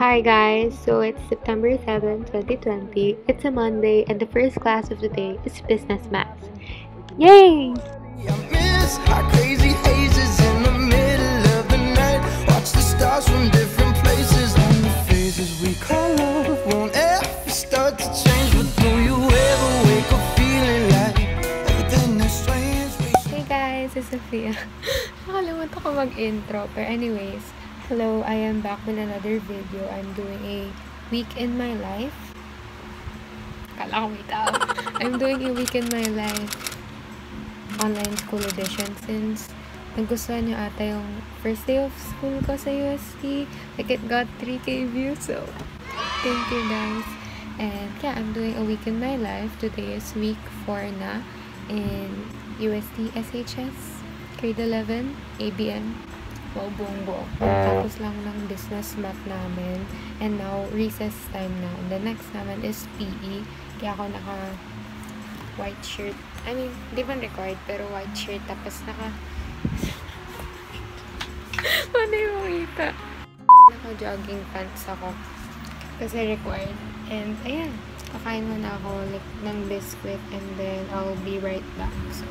Hi guys, so it's September 7, 2020. It's a Monday and the first class of the day is business maths. Yay! I miss our crazy hazes in the middle of the night. Watch the stars from different places. And the phases we call love won't ever start to change. But do you ever wake up feeling like everything is strange? Hey guys, it's Sophia. Nakalimutan ko mag-intro. But anyways, hello, I am back with another video. I'm doing a week in my life. Kala ko may tao. I'm doing a week in my life online school edition since nagustuhan nyo ata yung first day of school ko sa UST. Like, it got 3K views, so thank you guys. And yeah, I'm doing a week in my life. Today is week 4 na in UST SHS grade 11 ABM. Wow, buong-buo. Tapos lang ng business math namin. And now, recess time na. And the next naman is PE. Kaya ako naka white shirt. I mean, di man required, pero white shirt. Tapos Paano yung makita? Naka-jogging pants ako. Kasi required. And, ayan. Kakain muna ako like, ng biscuit. And then, I'll be right back. So,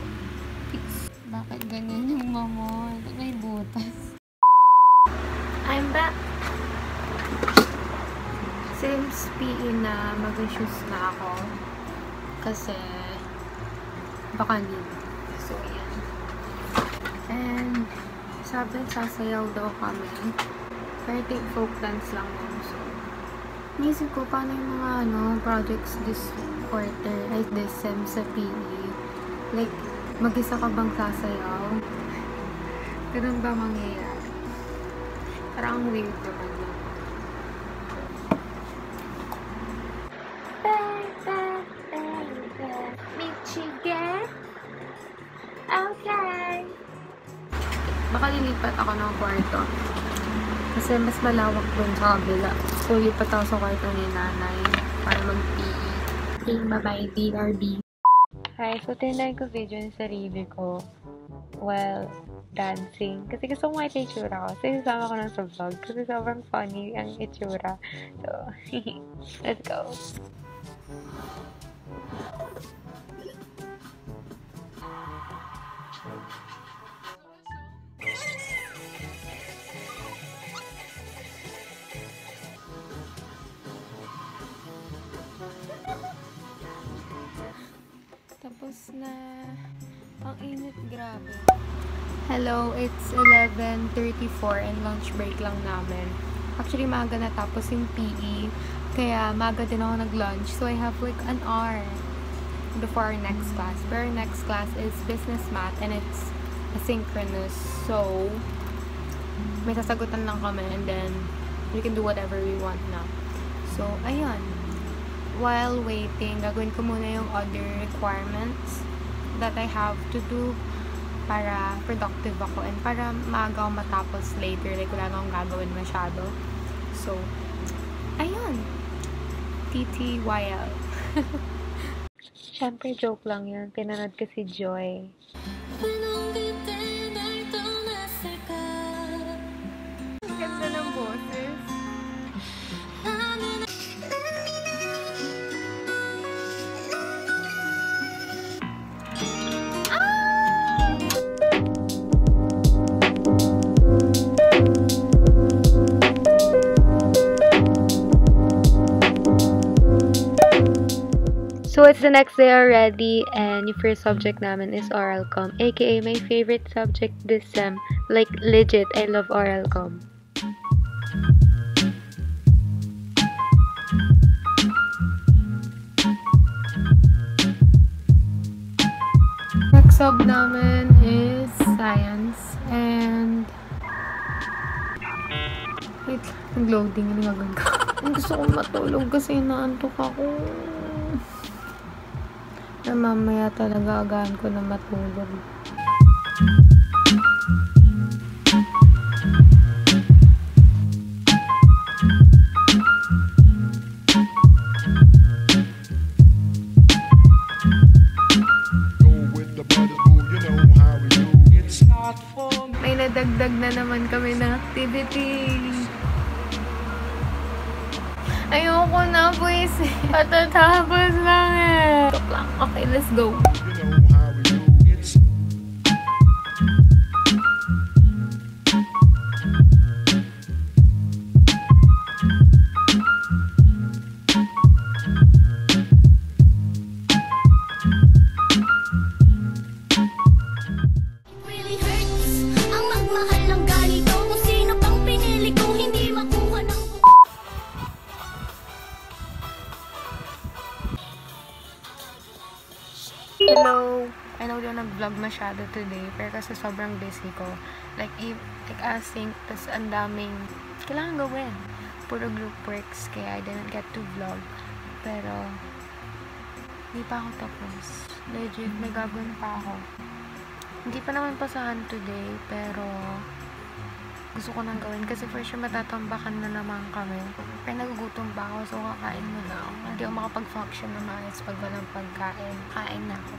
peace. Bakit ganyan yung mama? May butas. I'm back. Since PE na, mag-shoes na ako. Kasi, baka need. So, yan. And, sabi, sasayaw daw kami. Pero folk dance lang yun. So, naisip ko, paano yung mga, projects this quarter, like this sem sa PE? Like, mag-isa ka bang sasayaw? Ganun ba mangyayari? Parang weird naman yun. Michigan? Okay. Baka lilipat ako ng kwarto. Kasi mas malawak dun sa kabila. So, lipat ako sa kwarto ni nanay para mag-PE. Okay, bye-bye, BRB. Hi, so tinry ko video ng sarili ko while dancing. Kasi gusto ko makita yung itsura ko. So, isama ko na sa vlog. Kasi sobrang funny ang itsura. So, let's go. Tapos na. Ang init, grabe. Hello, it's 11:34 and lunch break lang namin. Actually, maaga na tapos yung PE. Kaya, maaga din ako nag-lunch. So, I have like an hour before our next class. But our next class is business math and it's asynchronous. So, may sasagutan lang kami and then we can do whatever we want na. So, ayun. While waiting, gagawin ko muna yung other requirements that I have to do para productive ako and para maaga ako matapos later. Like, wala na akong gagawin masyado. So, ayun. TTYL. Siyempre, joke lang yun. Pinanood ko si Joy. Ganda ng boses. So, it's the next day already, and yung first subject namin is oral comm, aka my favorite subject this sem. Like, legit, I love oral comm. Next sub namin is science, and wait, nag-loading, ano gagawin ko? Gusto kong matulog kasi naantok ako. Na mamaya talaga agahan ko na matulog. May nadagdag na naman kami ng activity. Ayoko na, boys. Patatapos lang eh. Stop lang. Okay, let's go. Hello! I know di ako nag-vlog masyado today, pero kasi sobrang busy ko. Like async, tas ang daming kailangan gawin. Puro group works, kaya I didn't get to vlog. Pero, hindi pa ako tapos. Legit, may gagawin pa ako. Hindi pa naman pasahan today, pero gusto ko nang gawin kasi for sure matatambakan na naman kami. Pero nagugutom pa ako, so kakain muna ako. Hindi ako makapag-function na maayos pag walang pagkain. Kain na ako.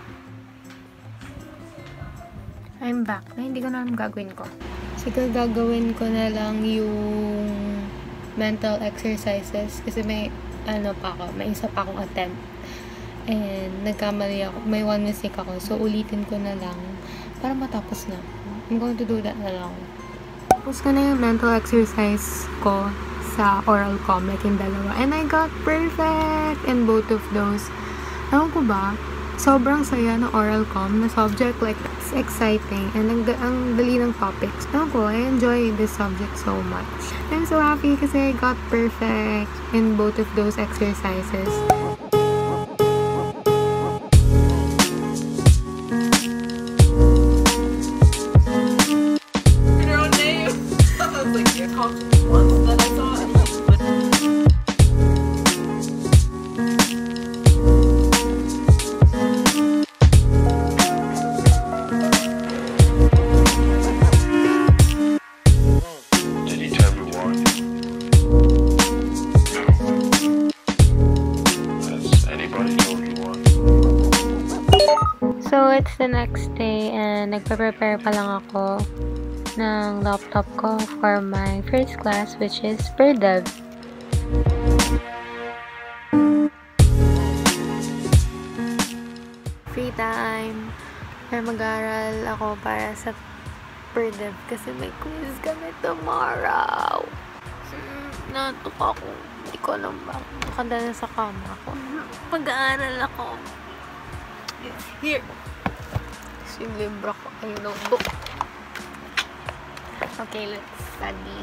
I'm back. Na hindi ko na alam gagawin ko. Siguro gagawin ko na lang yung mental exercises kasi may may isa pa akong attempt. And nagkamali ako. May one mistake ako. So ulitin ko na lang para matapos na. I'm going to do that na lang. Tapos ko na yung mental exercise ko sa oral com, like yung dalawa. And I got perfect in both of those. Ewan ko ba, sobrang saya ng oral com na subject. Like, it's exciting. And ang dali ng topics. Ewan ko, I enjoy this subject so much. I'm so happy kasi I got perfect in both of those exercises. So, it's the next day and nagpa-prepare pa lang ako ng laptop ko for my first class, which is PerDev. Free time. Pero mag-aaral ako para sa PerDev kasi may quiz kami tomorrow. Natok ako. Hindi ko alam ba. Nakadala sa kama ko. Mag-aaral ako. Here. Yung libro ko. Ay, notebook. Okay, let's study.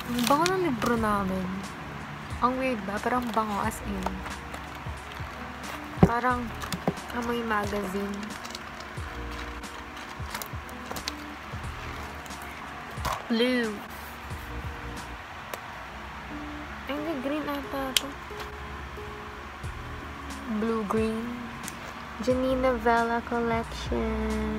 Ang bango ng libro namin. Ang weird ba? Parang bango as in. Parang amoy magazine. Blue. Ay, hindi. Green ata ito. Blue-green. Janina Vela collection.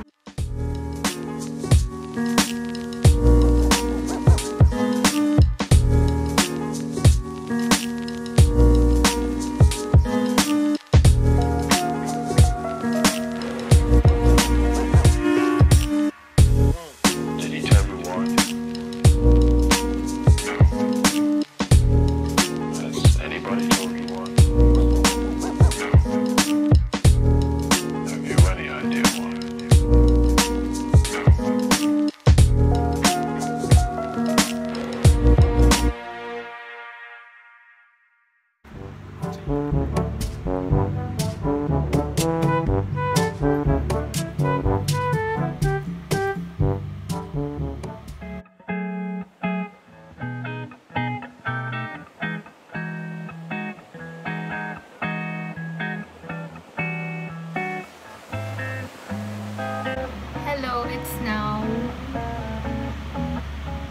Hello, it's now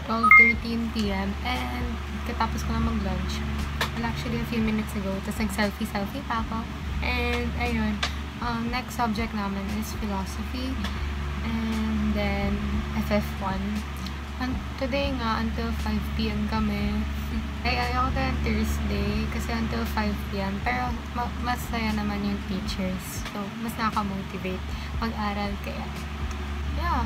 12:13 p.m. and katapos ko na mag-lunch. Well, actually, a few minutes ago. Tapos nag-selfie pa ako. And, ayun. Next subject namin is philosophy. And then, FF1. And today nga, until 5 p.m. kami. Ay, ayaw ko tayo Thursday kasi until 5 p.m. Pero, mas saya naman yung teachers. So, mas nakamotivate mag-aral kaya. Yeah.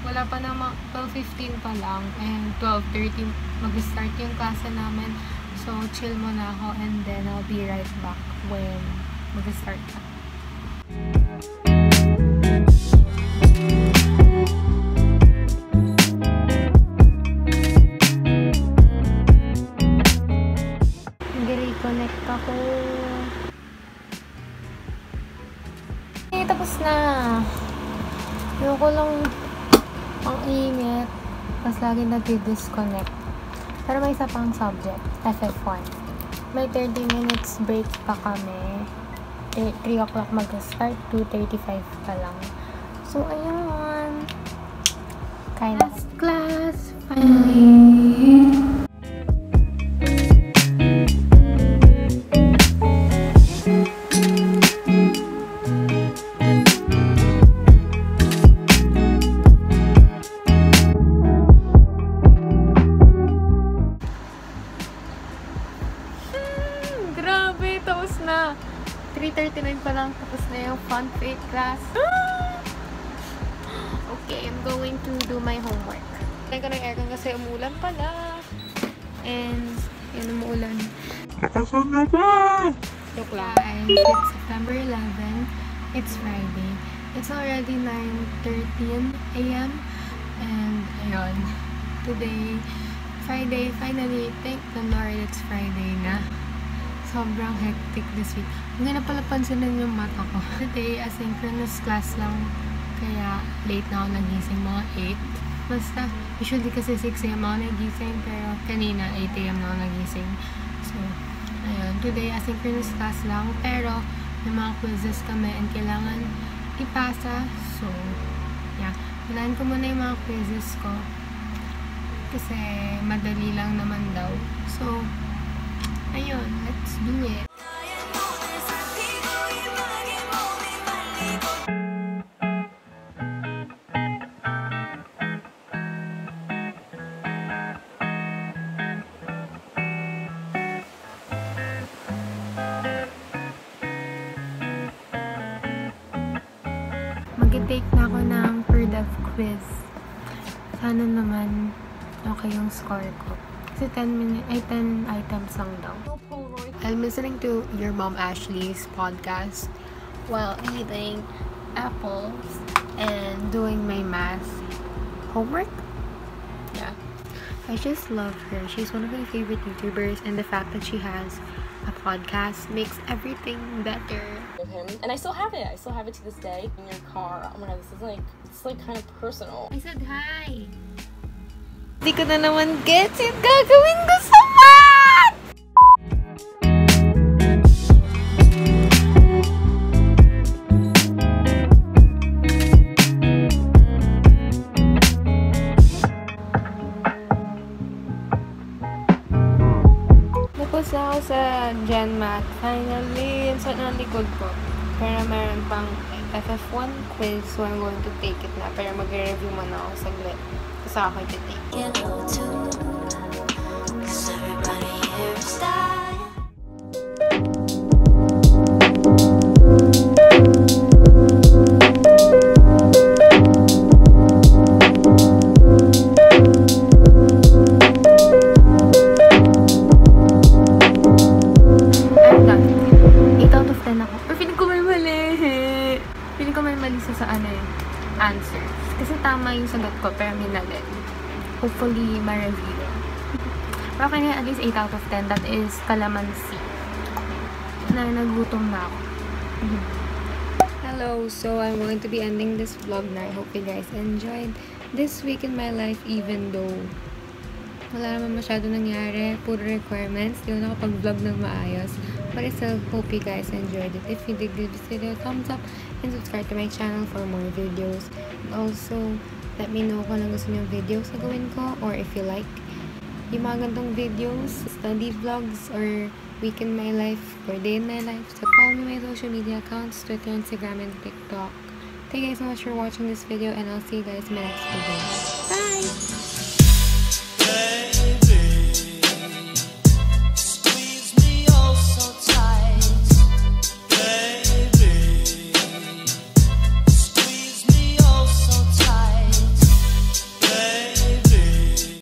Wala pa naman, 12:15 pa lang. And 12:30, mag-start yung klase namin. So, chill muna ako and then I'll be right back when mag-start na. Nag-reconnect ako. Okay, tapos na. Ayoko lang ang init. Tapos lagi nag-disconnect. Pero may isa pang subject, FF1. May 30 minutes break pa kami. 3 o'clock mag-start, 2:35 pa lang. So, ayun. Last class, finally. Grabe, tapos na. 3:39 pa lang, tapos na yung fun faith class. Okay, I'm going to do my homework. Kaya ko ng aircon kasi umulan pala. And, yun, umuulan. Nakasan na ba? Joke lang. It's September 11. It's Friday. It's already 9:13 a.m. And, ayun. Today, Friday, finally, thank the Lord, it's Friday na. Sobrang hectic this week. Hindi na pala pansinin yung mata ko. Today, asynchronous class lang. Kaya, late na ako nagising, mga 8. Basta, usually kasi 6 a.m. ako nagising, pero kanina, 8 a.m. na ako nagising. So, ayun. Today, asynchronous class lang. Pero, may mga quizzes kami and kailangan ipasa. So, yeah. Kailangan ko muna yung mga quizzes ko. Kasi, madali lang naman daw. So, ayun, let's do it. Mag-take na ako ng per-dev quiz. Sana naman okay yung score ko. Kasi 10 items lang daw. I'm listening to your mom Ashley's podcast while eating apples and doing my math homework. Yeah. I just love her. She's one of my favorite YouTubers, and the fact that she has a podcast makes everything better. Him. And I still have it. I still have it to this day. In your car. Oh my god, this is like, it's like kind of personal. I said hi. Hindi ko na naman gets yung gagawin ko sa math! Tapos na ako sa Gen Math. Finally, yun sa likod ko. Pero meron pang FF1 quiz, so I'm going to take it na. Pero mag-review muna ako saglit. Kasi ako iti-take. Answers. Kasi tama yung sagot ko, pero minali. Hopefully, ma-review. Pero kanya at least 8 out of 10. That is calamansi. Nagutom na ako. Hello, so I'm going to be ending this vlog na. I hope you guys enjoyed this week in my life, even though wala naman masyado nangyari. Puro requirements. Di ko nakapag-vlog ng maayos. But I still hope you guys enjoyed it. If you did this video, thumbs up and subscribe to my channel for more videos. And also, let me know kung anong gusto nyo videos na gawin ko, or if you like yung mga gantong videos, study vlogs, or week in my life, or day in my life. So follow me my social media accounts, Twitter, Instagram, and TikTok. Thank you guys so much for watching this video, and I'll see you guys in my next video. Bye!